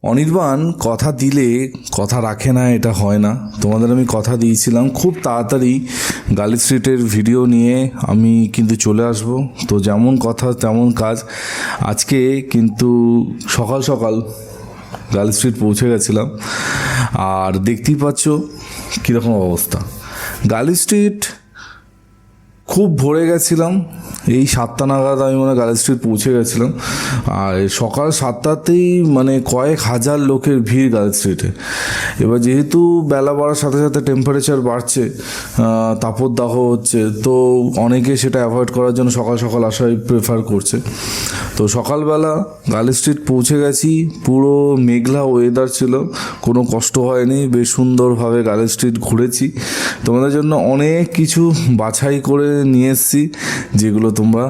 অনির্বাণ কথা দিলে কথা রাখে না, এটা হয় না। তোমাদের আমি কথা দিয়েছিলাম খুব তাড়াতাড়ি গার্ল স্ট্রিটের ভিডিও নিয়ে আমি কিন্তু চলে আসব। তো যেমন কথা তেমন কাজ। আজকে কিন্তু সকাল সকাল গার্ল স্ট্রিট পৌঁছে গেছিলাম, আর দেখতেই পাচ্ছ কীরকম অবস্থা। গার্ল স্ট্রিট খুব ভরে গেছিলাম, এই 7টা নাগাদ আমি মানে গার্ল স্ট্রিট পৌঁছে গেছিলাম। আর সকাল 7টাতেই মানে কয়েক হাজার লোকের ভিড় গার্ল স্ট্রিটে। এবার যেহেতু বেলা বাড়ার সাথে সাথে টেম্পারেচার বাড়ছে, তাপদাহ হচ্ছে, তো অনেকে সেটা অ্যাভয়েড করার জন্য সকাল সকাল আসাই প্রেফার করছে। তো সকালবেলা গার্ল স্ট্রিট পৌঁছে গেছি, পুরো মেঘলা ওয়েদার ছিল, কোনো কষ্ট হয়নি, বেশ সুন্দরভাবে গার্ল স্ট্রিট ঘুরেছি। তোমাদের জন্য অনেক কিছু বাছাই করে নিয়ে এসেছি, যেগুলো তোমরা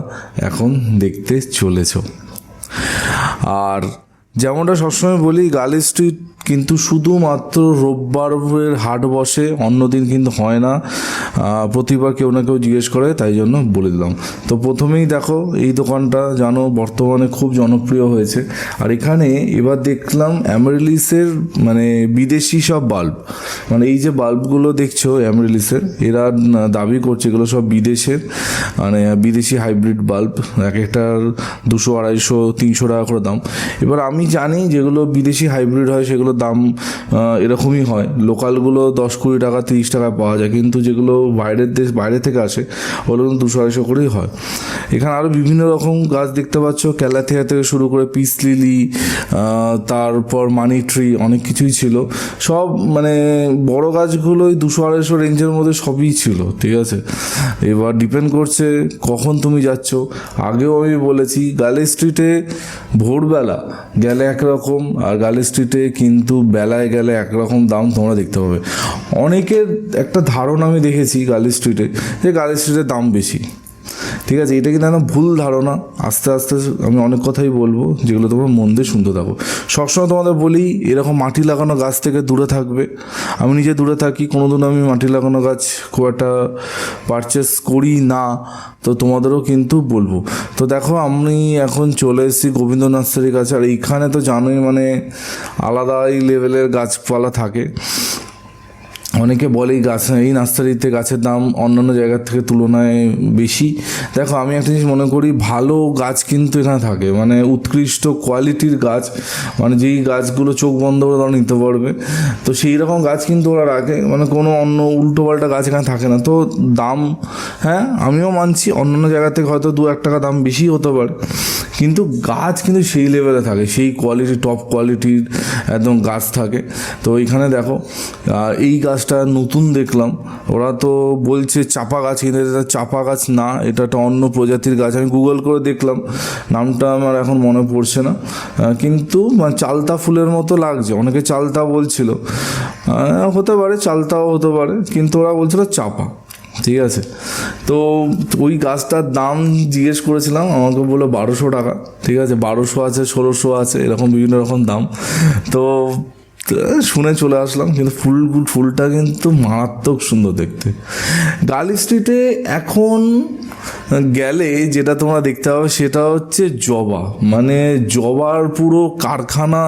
এখন দেখতে চলেছ। আর যেমনটা সবসময় বলি, গার্ল স্ট্রিট কিন্তু শুধুমাত্র রোববারের হাট বসে, অন্যদিন কিন্তু হয় না। প্রতিবার কেউ না কেউ জিজ্ঞেস করে, তাই জন্য বলে দিলাম। তো প্রথমেই দেখো, এই দোকানটা জানো বর্তমানে খুব জনপ্রিয় হয়েছে। আর এখানে এবার দেখলাম অ্যামারেলিসের মানে বিদেশি সব বাল্ব, মানে এই যে বাল্বগুলো দেখছো অ্যামারেলিসের, এরা দাবি করছে এগুলো সব বিদেশের, মানে বিদেশি হাইব্রিড বাল্ব। এক একটার 200, 250, 300 টাকা করে দাম। এবার আমি জানি যেগুলো বিদেশি হাইব্রিড হয় সেগুলো দাম এরকমই হয়, লোকালগুলো 10-20 টাকা 30 টাকায় পাওয়া যায়, কিন্তু যেগুলো বাইরে থেকে আসে ওগুলো 200-250 করেই হয়। এখানে আরও বিভিন্ন রকম গাছ দেখতে পাচ্ছ, ক্যালাথিয়া থেকে শুরু করে পিস লিলি, তারপর মানি ট্রি, অনেক কিছুই ছিল। সব মানে বড় গাছগুলোই 200-250 রেঞ্জের মধ্যে সবই ছিল, ঠিক আছে। এবার ডিপেন্ড করছে কখন তুমি যাচ্ছ। আগেও আমি বলেছি, গার্ল স্ট্রিটে ভোরবেলা গেলে একরকম, আর গার্ল স্ট্রিটে কিন্তু বেলায় গেলে একরকম দাম তোমরা দেখতে পাবে। অনেকের একটা ধারণা আমি দেখেছি গার্ল স্ট্রিটে, যে গার্ল স্ট্রিটের দাম বেশি, ঠিক আছে। এটা কিন্তু একটা ভুল ধারণা। আস্তে আস্তে আমি অনেক কথাই বলবো, যেগুলো তোমরা মন দিয়ে শুনতে থাকো। সবসময় তোমাদের বলি, এরকম মাটি লাগানো গাছ থেকে দূরে থাকবে। আমি নিজে দূরে থাকি, কোনোদিনও আমি মাটি লাগানো গাছ খুব একটা পারচেস করি না, তো তোমাদেরও কিন্তু বলবো। তো দেখো, আমি এখন চলে এসেছি গোবিন্দ নার্সারির কাছে। আর এইখানে তো জানোই মানে আলাদাই লেভেলের গাছপালা থাকে। অনেকে বলে এই নার্সারিতে গাছের দাম অন্যান্য জায়গার থেকে তুলনায় বেশি। দেখো, আমি একটা জিনিস মনে করি, ভালো গাছ কিন্তু এখানে থাকে, মানে উৎকৃষ্ট কোয়ালিটির গাছ, মানে যেই গাছগুলো চোখ বন্ধ করে তারা নিতে পারবে, তো সেই রকম গাছ কিন্তু ওরা রাখে। মানে কোনো অন্য উল্টোপাল্টা গাছ এখানে থাকে না। তো দাম, হ্যাঁ আমিও মানছি অন্যান্য জায়গা থেকে হয়তো 2-1 টাকা দাম বেশি হতে পারে, কিন্তু গাছ কিন্তু সেই লেভেলে থাকে, সেই কোয়ালিটি, টপ কোয়ালিটির একদম গাছ থাকে। তো এইখানে দেখো, এই গাছটা নতুন দেখলাম, ওরা তো বলছে চাপা গাছ, কিন্তু এটা চাপা গাছ না, এটা একটা অন্য প্রজাতির গাছ। আমি গুগল করে দেখলাম, নামটা আমার এখন মনে পড়ছে না, কিন্তু চালতা ফুলের মতো লাগছে। অনেকে চালতা বলছিল, হতে পারে চালতাও হতে পারে, কিন্তু ওরা বলছিল চাপা, ঠিক আছে। তো ওই গাছটার দাম জিজ্ঞেস করেছিলাম, আমাকে বললো 1200 টাকা, ঠিক আছে। 1200 আছে, 1600 আছে, এরকম বিভিন্ন রকম দাম। তো শুনে চলে আসলাম, কিন্তু ফুলটা কিন্তু মারাত্মক সুন্দর দেখতে। গার্ল স্ট্রিটে এখন গেলে যেটা তোমরা দেখতে পাবে সেটা হচ্ছে জবা, মানে জবার পুরো কারখানা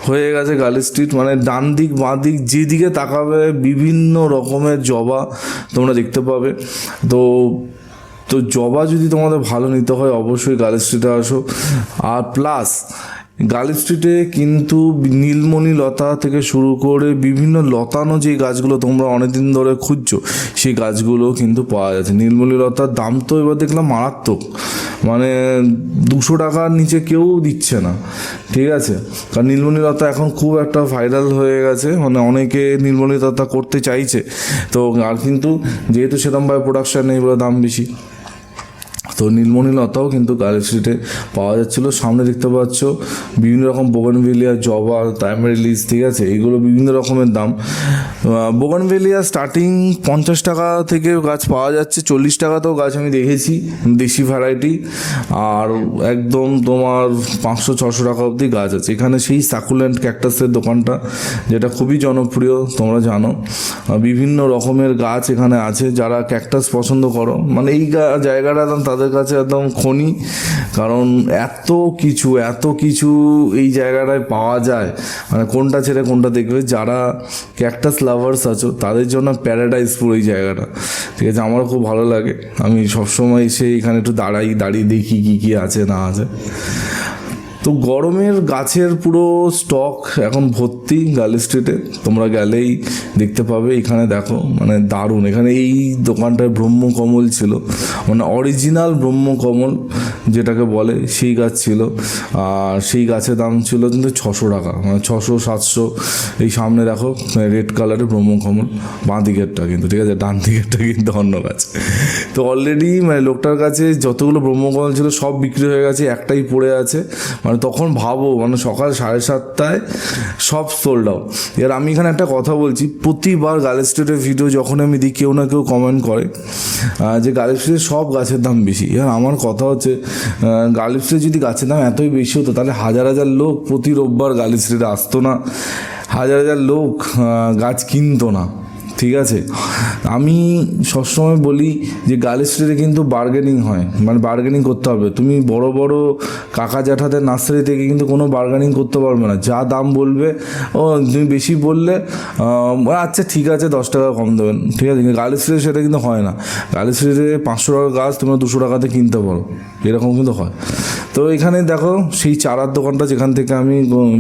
হয়ে গেছে গার্ল স্ট্রিট। মানে ডান দিক বাঁ দিক যেদিকে তাকাবে বিভিন্ন রকমের জবা তোমরা দেখতে পাবে। তো জবা যদি তোমাদের ভালো নিতে হয়, অবশ্যই গার্ল স্ট্রিটে আসো। আর প্লাস গার্ল স্ট্রিটে কিন্তু নীলমণি লতা থেকে শুরু করে বিভিন্ন লতানো যে গাছগুলো তোমরা অনেকদিন ধরে খুঁজছো, সেই গাছগুলো কিন্তু পাওয়া যাচ্ছে। নীলমণি লতার দাম তো এবার দেখলাম মারাত্মক, মানে 200 টাকার নিচে কেউ দিচ্ছে না, ঠিক আছে। কারণ নীলমণি লতা এখন খুব একটা ভাইরাল হয়ে গেছে, মানে অনেকে নীলমণি লতা করতে চাইছে। তো আর কিন্তু যেহেতু সেরকমভাবে প্রোডাকশান নেই বলে দাম বেশি। তো নীলমণি লতাও কিন্তু গার্লস স্ট্রিটে পাওয়া যাচ্ছিলো। সামনে দেখতে পাচ্ছ বিভিন্ন রকম বোগানভেলিয়া, জবা, প্রাইমারি, ঠিক আছে, এইগুলো বিভিন্ন রকমের দাম। বোগানভেলিয়া স্টার্টিং 50 টাকা থেকে গাছ পাওয়া যাচ্ছে, 40 টাকাতেও গাছ আমি দেখেছি, দেশি ভ্যারাইটি। আর একদম তোমার 500-600 টাকা অবধি গাছ আছে এখানে। সেই সাকুলেন্ট ক্যাকটাসের দোকানটা, যেটা খুবই জনপ্রিয়, তোমরা জানো। বিভিন্ন রকমের গাছ এখানে আছে। যারা ক্যাকটাস পছন্দ করো, মানে এই জায়গাটা একদম তাদের কাছে একদম খনি, কারণ এত কিছু এই জায়গাটায় পাওয়া যায়, মানে কোনটা ছেড়ে কোনটা দেখবে। যারা ক্যাকটাস লাভার্স আছো তাদের জন্য প্যারাডাইস পুরো এই জায়গাটা, ঠিক আছে। আমার খুব ভালো লাগে, আমি সবসময় এসে এখানে একটু দাঁড়িয়ে দেখি কী আছে না আছে। তো গরমের গাছের পুরো স্টক এখন ভর্তি গার্লস স্ট্রিটে, তোমরা গেলেই দেখতে পাবে। এখানে দেখো, মানে দারুণ। এখানে এই দোকানটায় ব্রহ্মকমল ছিল, মানে অরিজিনাল ব্রহ্মকমল যেটাকে বলে, সেই গাছ ছিল। আর সেই গাছের দাম ছিল কিন্তু 600 টাকা, মানে 600-700। এই সামনে দেখো রেড কালারের ব্রহ্মকমল, বাঁ দিকেরটা কিন্তু, ঠিক আছে, ডান দিকেরটা কিন্তু অন্য গাছ। তো অলরেডি মানে লোকটার কাছে যতগুলো ব্রহ্মকমল ছিল সব বিক্রি হয়ে গেছে, একটাই পড়ে আছে। মানে তখন ভাবো, মানে সকাল 7:30টায় সব সোল্ড আউট। এবার আমি এখানে একটা কথা বলছি, প্রতিবার গার্লস স্ট্রিটের ভিডিও যখন আমি দিই, কেউ না কেউ কমেন্ট করে যে গার্লস স্ট্রিটের সব গাছের দাম বেশি। এবার আমার কথা হচ্ছে, গার্লস স্ট্রিটে যদি গাছের দাম এতই বেশি হতো, তাহলে হাজার লোক প্রতি রোববার গার্লস স্ট্রিটে আসতো না, হাজার লোক গাছ কিনতো না, ঠিক আছে। আমি সবসময় বলি যে গার্লস স্ট্রিটে কিন্তু বার্গেনিং হয়, মানে বার্গেনিং করতে হবে। তুমি বড় বড় কাকা জ্যাঠাদের নার্সারি থেকে কিন্তু কোনো বার্গেনিং করতে পারবে না। যা দাম বলবে, তুমি বেশি বললে আচ্ছা ঠিক আছে 10 টাকা কম দেবেন, ঠিক আছে। গার্লস স্ট্রিটে সেটা কিন্তু হয় না। গার্লস স্ট্রিটে 500 টাকার গাছ তোমরা 200 টাকাতে কিনতে পারো, এরকম কিন্তু হয়। তো এখানে দেখো সেই চারার দোকানটা, যেখান থেকে আমি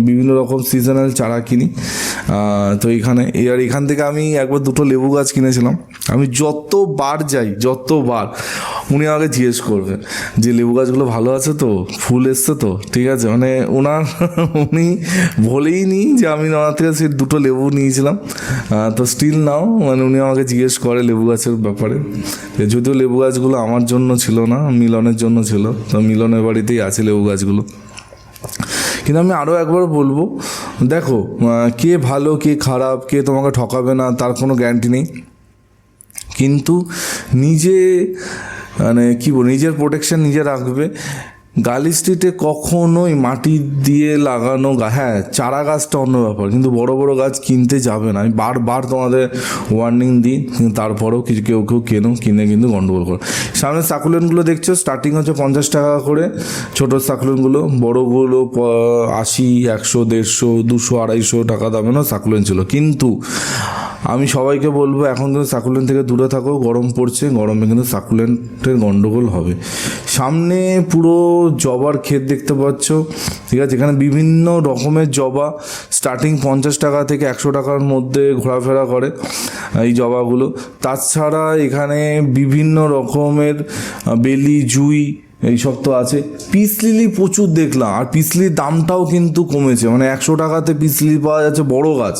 বিভিন্ন রকম সিজনাল চারা কিনি। তো এখান থেকে আমি একবার 2টো লেবু গাছ কিনেছিলাম। আমি যতবার যাই, উনি আমাকে জিজ্ঞেস করবেন যে লেবু গাছগুলো ভালো আছে তো, ফুল এসছে তো, ঠিক আছে। মানে উনি বলেই নি যে আমি ওনার থেকে সেই 2টো লেবু নিয়েছিলাম। তো স্টিল নাও, মানে উনি আমাকে জিজ্ঞেস করে লেবু গাছের ব্যাপারে। যদিও লেবু গাছগুলো আমার জন্য ছিল না, মিলনের জন্য ছিল। তো মিলনের বাড়িতেই আছে লেবু গাছগুলো। কিন্তু আমি আরও একবার বলবো, দেখো কে ভালো কে খারাপ, কে তোমাকে ঠকাবে না তার কোনো গ্যারান্টি নেই। কিন্তু নিজের প্রোটেকশন নিজে রাখবে। গার্লস স্ট্রিটে কখনোই মাটি দিয়ে লাগানো হ্যাঁ চারা গাছটা অন্য ব্যাপার, কিন্তু বড় বড় গাছ কিনতে যাবে না। আমি বারবার তোমাদের ওয়ার্নিং দিই, তারপরেও কেউ কিনে কিন্তু গন্ডগোল করে। সামনে সাকুলেন্টগুলো দেখছো, স্টার্টিং হচ্ছে 50 টাকা করে ছোটো সাকুলেন্টগুলো, বড়োগুলো 80, 100, 150, 200, 250 টাকা দামে না সাকুলেন্ট ছিল। কিন্তু আমি সবাইকে বলবো, এখন কিন্তু সাকুলেন্ট থেকে দূরে থাকো, গরম পড়ছে, গরমে কিন্তু সাকুলেন্টের গন্ডগোল হবে। সামনে পুরো জবার ক্ষেত দেখতে পাচ্ছ, ঠিক আছে। এখানে বিভিন্ন রকমের জবা, স্টার্টিং 50 টাকা থেকে 100 টাকার মধ্যে ঘোরাফেরা করে এই জবাগুলো। তাছাড়া এখানে বিভিন্ন রকমের বেলি, জুই, এইসব তো আছে। পিস লিলি প্রচুর দেখলাম, আর পিস লিলির দামটাও কিন্তু কমেছে, মানে 100 টাকাতে পিস লিলি পাওয়া যাচ্ছে বড় গাছ।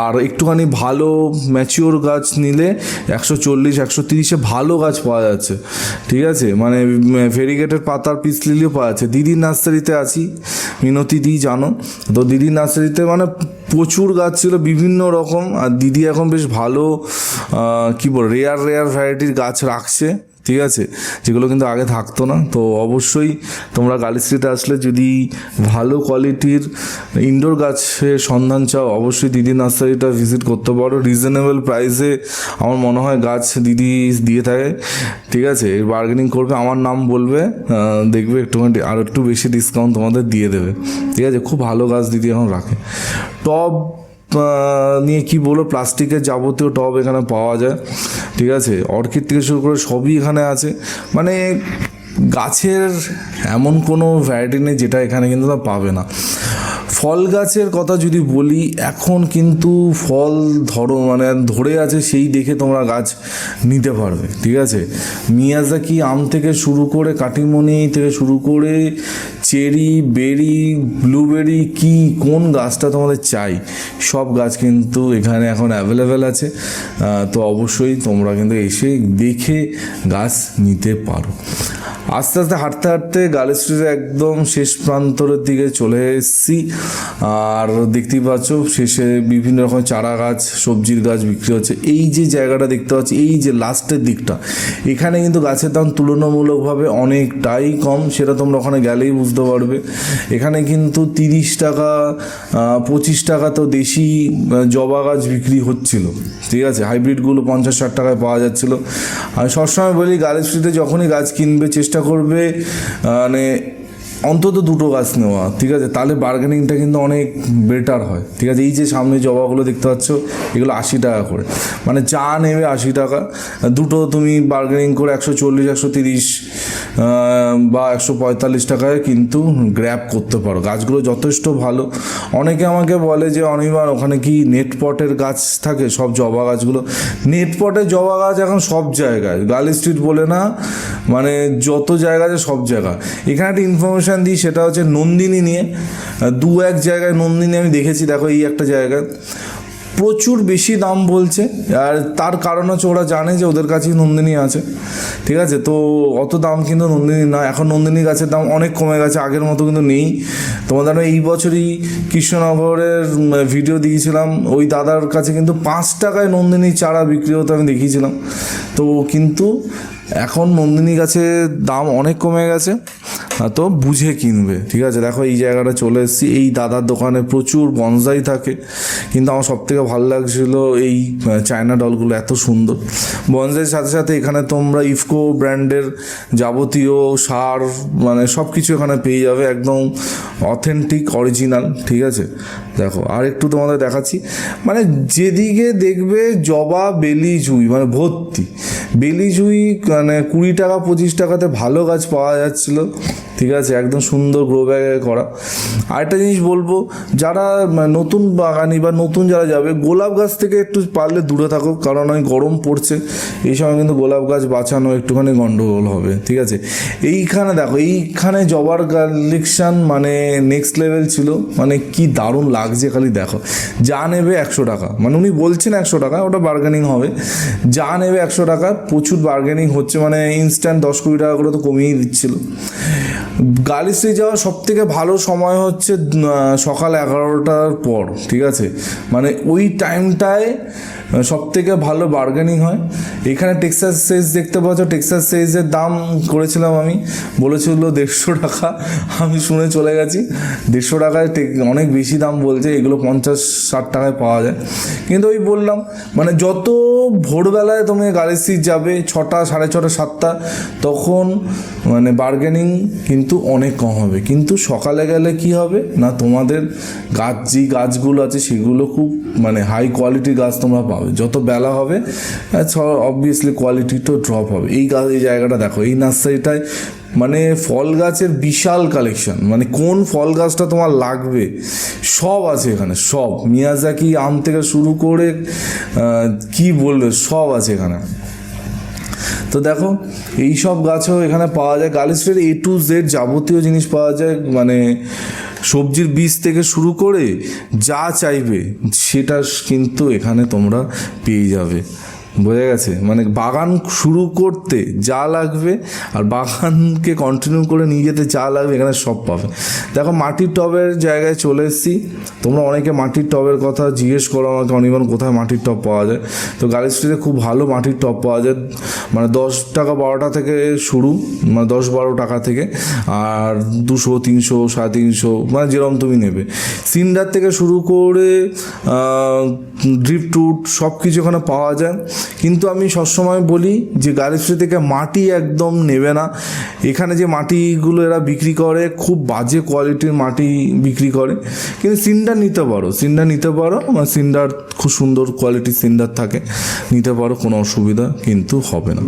আর একটুখানি ভালো ম্যাচিওর গাছ নিলে 140, 130-এ ভালো গাছ পাওয়া যাচ্ছে, ঠিক আছে। মানে ভেরিগেটেড পাতার পিস লিলিও পাওয়া যাচ্ছে। দিদির নার্সারিতে আছি, মিনতি দি জানো তো, দিদির নার্সারিতে মানে প্রচুর গাছ ছিল বিভিন্ন রকম। আর দিদি এখন বেশ ভালো রেয়ার ভ্যারাইটির গাছ রাখছে, ঠিক আছে, যেগুলো কিন্তু আগে থাকতো না। তো অবশ্যই তোমরা গার্লস স্ট্রিটে আসলে যদি ভালো কোয়ালিটির ইনডোর গাছের সন্ধান চাও, অবশ্যই দিদি নার্সারিটা ভিজিট করতে পারো। রিজনেবল প্রাইসে আমার মনে হয় গাছ দিদি দিয়ে থাকে, ঠিক আছে। বার্গেনিং করবে, আমার নাম বলবে, দেখবে একটুখানি আর একটু বেশি ডিসকাউন্ট তোমাদের দিয়ে দেবে, ঠিক আছে। খুব ভালো গাছ দিদি এখন রাখে। টব নিয়ে কি বলো, প্লাস্টিকের যাবতীয় টব এখানে পাওয়া যায়, ঠিক আছে। অর্কিড থেকে শুরু করে সবই এখানে আছে। মানে গাছের এমন কোনো ভ্যারাইটি নেই যেটা এখানে কিন্তু পাবে না। ফল গাছের কথা যদি বলি, এখন কিন্তু ফল ধরে আছে সেই দেখে তোমরা গাছ নিতে পারবে, ঠিক আছে। মিয়াজাকি আম থেকে শুরু করে, কাটিমনি থেকে শুরু করে, চেরি, বেরি, ব্লুবেরি, কি কোন গাছটা তোমাদের চাই সব গাছ কিন্তু এখানে এখন অ্যাভেলেবেল আছে। তো অবশ্যই তোমরা কিন্তু এসে দেখে গাছ নিতে পারো। আস্তে আস্তে হাঁটতে হাঁটতে গার্লস স্ট্রিটের একদম শেষ প্রান্তরের দিকে চলে এসেছি। আর দেখতেই পাচ্ছ শেষে বিভিন্ন রকম চারা গাছ, সবজির গাছ বিক্রি হচ্ছে। এই যে জায়গাটা দেখতে পাচ্ছি, এই যে লাস্টের দিকটা, এখানে কিন্তু গাছের দাম তুলনামূলকভাবে অনেকটাই কম, সেটা তোমরা ওখানে গেলেই বুঝতে পারবে। এখানে কিন্তু 30 টাকা 25 টাকা তো দেশি জবা গাছ বিক্রি হচ্ছিল, ঠিক আছে। হাইব্রিডগুলো 50-60 টাকায় পাওয়া যাচ্ছিল। আমি সবসময় বলি গার্লস স্ট্রিটে যখনই গাছ কিনবে চেষ্টা করবে মানে অন্তত 2টো গাছ নেওয়া, ঠিক আছে, তাহলে বার্গেনিংটা কিন্তু অনেক বেটার হয়, ঠিক আছে। এই যে সামনে জবাগুলো দেখতে পাচ্ছ, এগুলো 80 টাকা করে, মানে যা নেবে 80 টাকা। 2টো তুমি বার্গেনিং করে 140, 130 বা 145 টাকায় কিন্তু গ্র্যাব করতে পারো। গাছগুলো যথেষ্ট ভালো। অনেকে আমাকে বলে যে অনির্বাণ ওখানে কি নেটপটের গাছ থাকে? সব জবা গাছগুলো, নেটপটের জবা গাছ এখন সব জায়গায়, গার্লস স্ট্রিট বলে না, মানে যত জায়গা আছে সব জায়গা। এখানে একটা ইনফরমেশান দিই, সেটা হচ্ছে নন্দিনী নিয়ে। 2-1 জায়গায় নন্দিনী আমি দেখেছি, দেখো এই একটা জায়গায় প্রচুর বেশি দাম বলছে। আর তার কারণ হচ্ছে ওরা জানে যে ওদের কাছেই নন্দিনী আছে, ঠিক আছে। তো অত দাম কিন্তু নন্দিনী না, এখন নন্দিনী গাছের দাম অনেক কমে গেছে, আগের মতো কিন্তু নেই। তোমাদের আমি এই বছরই কৃষ্ণনগরের ভিডিও দিয়েছিলাম, ওই দাদার কাছে কিন্তু 5 টাকায় নন্দিনী চারা বিক্রি হতে আমি দেখিয়েছিলাম। তো কিন্তু এখন নন্দিনী গাছের দাম অনেক কমে গেছে, তো বুঝে কিনবে, ঠিক আছে। দেখো এই জায়গাটা চলে এসেছি, এই দাদার দোকানে প্রচুর বনসাই থাকে, কিন্তু আমার সবথেকে ভালো লাগছিল এই চায়না ডলগুলো, এত সুন্দর। বনসাইয়ের সাথে সাথে এখানে তোমরা ইফকো ব্র্যান্ডের যাবতীয় সার মানে সব কিছু এখানে পেয়ে যাবে, একদম অথেন্টিক অরিজিনাল, ঠিক আছে। দেখো আর একটু তোমাদের দেখাচ্ছি, মানে যেদিকে দেখবে জবা, বেলি, জুঁই, মানে ভর্তি বেলি জুঁই, মানে 20 টাকা 25 টাকাতে ভালো গাছ পাওয়া যাচ্ছিলো, ঠিক আছে, একদম সুন্দর গ্রো ব্যাগে করা। আরেকটা জিনিস বলবো, যারা নতুন বাগানি বা নতুন যারা যাবে, গোলাপ গাছ থেকে একটু পারলে দূরে থাকো, কারণ অনেক গরম পড়ছে এই সময়, কিন্তু গোলাপ গাছ বাঁচানো একটুখানি গন্ডগোল হবে, ঠিক আছে। এইখানে দেখো, এইখানে জবার কালেকশান মানে নেক্সট লেভেল ছিল, মানে কি দারুণ লাগছে, খালি দেখো। যা নেবে 100 টাকা, মানে উনি বলছেন 100 টাকা, ওটা বার্গেনিং হবে। যা নেবে 100 টাকা, প্রচুর বার্গেনিং হচ্ছে, মানে ইনস্ট্যান্ট 10-20 টাকা করে তো কমিয়ে দিচ্ছিল। গার্লস স্ট্রিট যাওয়ার সব থেকে ভালো সময় হচ্ছে সকাল 11টার পর, ঠিক আছে, মানে ওই টাইমটায় সব থেকে ভালো বার্গেনিং হয়। এখানে টেক্সাস সেজ দেখতে পাচ্ছ, টেক্সাস সেজের দাম করেছিলাম আমি, বলেছিল 150 টাকা, আমি শুনে চলে গেছি 150 টাকায়, অনেক বেশি দাম বলছে, এগুলো 50-60 টাকায় পাওয়া যায়। কিন্তু ওই বললাম, মানে যত ভোরবেলায় তুমি গার্লস স্ট্রিট যাবে 6টা, 6:30, 7টা, তখন মানে বার্গেনিং কিন্তু অনেক কম হবে। কিন্তু সকালে গেলে কি হবে না, তোমাদের গাছ যে গাছগুলো আছে সেগুলো খুব মানে হাই কোয়ালিটির গাছ তোমরা পাবে। যত বেলা হবে অবভিয়াসলি কোয়ালিটি তো ড্রপ হবে। এই জায়গাটা দেখো, এই নার্সারিটায় মানে ফল গাছের বিশাল কালেকশন, মানে কোন ফল গাছটা তোমার লাগবে সব আছে এখানে, সব মিয়াজাকি আম থেকে শুরু করে কি বলবে সব আছে এখানে। তো দেখো এই সব গাছও এখানে পাওয়া যায়। Girls street A to Z যাবতীয় জিনিস পাওয়া যায়, মানে সবজির বীজ থেকে শুরু করে যা চাইবে সেটা কিন্তু এখানে তোমরা পেয়ে যাবে। বোঝা গেছে, মানে বাগান শুরু করতে যা লাগবে আর বাগানকে কন্টিনিউ করে নিয়ে যেতে যা লাগবে এখানে সব পাবে। দেখো মাটির টবের জায়গায় চলে এসেছি। তোমরা অনেকে মাটির টবের কথা জিজ্ঞেস করো আমাকে, অনির্বাণ কোথায় মাটির টব পাওয়া যায়। তো গার্লস স্ট্রিটে খুব ভালো মাটির টব পাওয়া যায়, মানে 10 টাকা 12টা থেকে শুরু, মানে 10-12 টাকা থেকে, আর 200, 300, 350, মানে যেরকম তুমি নেবে। সিন্ডার থেকে শুরু করে ড্রিপটুট সব কিছু এখানে পাওয়া যায়। কিন্তু আমি সবসময় বলি যে গার্লস স্ট্রিট থেকে মাটি একদম নেবে না। এখানে যে মাটিগুলো এরা বিক্রি করে খুব বাজে কোয়ালিটির মাটি বিক্রি করে, কিন্তু সিন্ডার নিতে পারো, সিন্ডার খুব সুন্দর কোয়ালিটির সিন্ডার থাকে, নিতে পারো, কোনো অসুবিধা কিন্তু হবে না।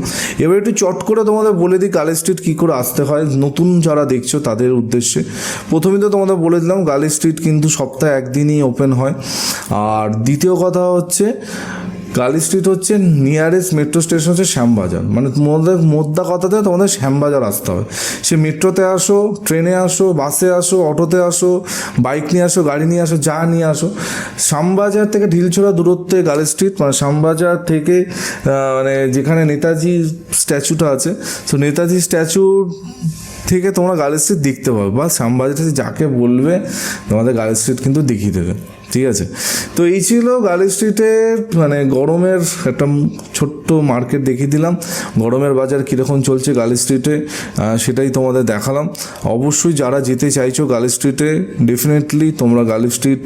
এবার একটু চট করে তোমাদের বলে দিই গার্লস স্ট্রিট কী করে আসতে হয়, নতুন যারা দেখছো তাদের উদ্দেশ্যে। প্রথমে তো তোমাদের বলে দিলাম গার্লস স্ট্রিট কিন্তু সপ্তাহে একদিনই ওপেন হয়। আর দ্বিতীয় কথা হচ্ছে গার্লি স্ট্রিট হচ্ছে নিয়ারেস্ট মেট্রো স্টেশন হচ্ছে শ্যামবাজার, মানে তোমাদের মোদ্দা কথাতে তোমাদের শ্যামবাজার আসতে হবে। সে মেট্রোতে আসো, ট্রেনে আসো, বাসে আসো, অটোতে আসো, বাইক নিয়ে আসো, গাড়ি নিয়ে আসো, যা নিয়ে আসো, শ্যামবাজার থেকে ঢিলছোড়া দূরত্বে গার্লি স্ট্রিট, মানে শ্যামবাজার থেকে মানে যেখানে নেতাজি স্ট্যাচুটা আছে, তো নেতাজি স্ট্যাচুর থেকে তোমরা গার্লি স্ট্রিট দেখতে পাবে, বা শ্যামবাজার যাকে বলবে তোমাদের গার্লি স্ট্রিট কিন্তু দেখিয়ে দেবে। ঠিক আছে, তো এই ছিল গার্লি স্ট্রিটের মানে গরমের একটা ছোট্ট মার্কেট দেখিয়ে দিলাম। গরমের বাজার কীরকম চলছে গার্লি স্ট্রিটে সেটাই তোমাদের দেখালাম। অবশ্যই যারা যেতে চাইছো গার্লি স্ট্রিটে, ডেফিনেটলি তোমরা গার্লি স্ট্রিট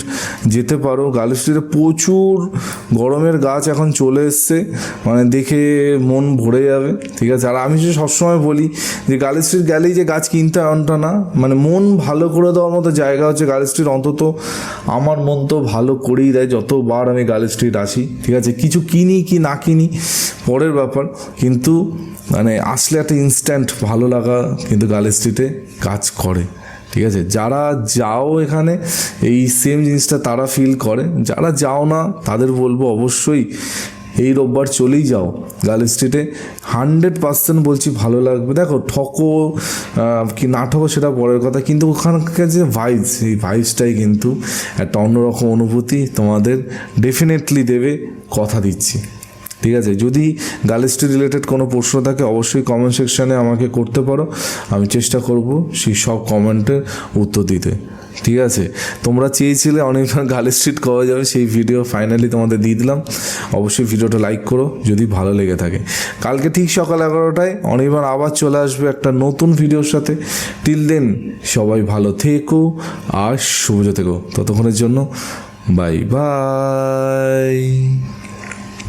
যেতে পারো। গার্লি স্ট্রিটে প্রচুর গরমের গাছ এখন চলে এসছে, মানে দেখে মন ভরে যাবে। ঠিক আছে, আর আমি যে সবসময় বলি যে গার্লি স্ট্রিট গেলেই যে গাছ কিনতে আনটা না, মানে মন ভালো করে দেওয়ার মতো জায়গা হচ্ছে গার্লি স্ট্রিট। অন্তত আমার মন তো ভালো করেই দেয় যতবার আমি গার্লি স্ট্রিট আসি। ঠিক আছে, কিছু কিনি কি না কিনি পরের ব্যাপার, কিন্তু মানে আসলে একটা ইনস্ট্যান্ট ভালো লাগা কিন্তু গার্লি স্ট্রিটে কাজ করে। ঠিক আছে, যারা যাও এখানে এই সেম জিনিসটা তারা ফিল করে, যারা যাও না তাদের বলবো অবশ্যই এই রোববার চলেই যাও গার্লি স্ট্রিটে, 100% বলছি ভালো লাগবে। দেখো ঠকো কি না ঠকো সেটা পরের কথা, কিন্তু ওখানকার যে ভাইবস, এই ভাইবসটাই কিন্তু একটা অন্যরকম অনুভূতি তোমাদের ডেফিনেটলি দেবে, কথা দিচ্ছি। ঠিক আছে, যদি গার্লি স্ট্রিট রিলেটেড কোনো প্রশ্ন থাকে অবশ্যই কমেন্ট সেকশানে আমাকে করতে পারো, আমি চেষ্টা করব সেই সব কমেন্টের উত্তর দিতে। ঠিক আছে, তোমরা চেয়েছিলে অনেকবার গার্লি স্ট্রিট কবে যাবে, সেই ভিডিও ফাইনালি তোমাদের দিয়ে দিলাম। অবশ্যই ভিডিওটা লাইক করো যদি ভালো লেগে থাকে। কালকে ঠিক সকাল 11টায় অনির্বাণ আবার চলে আসবে একটা নতুন ভিডিওর সাথে। টিল দেন সবাই ভালো থেকো আর সুবিধা থেকো, ততক্ষণের জন্য বাই বাই।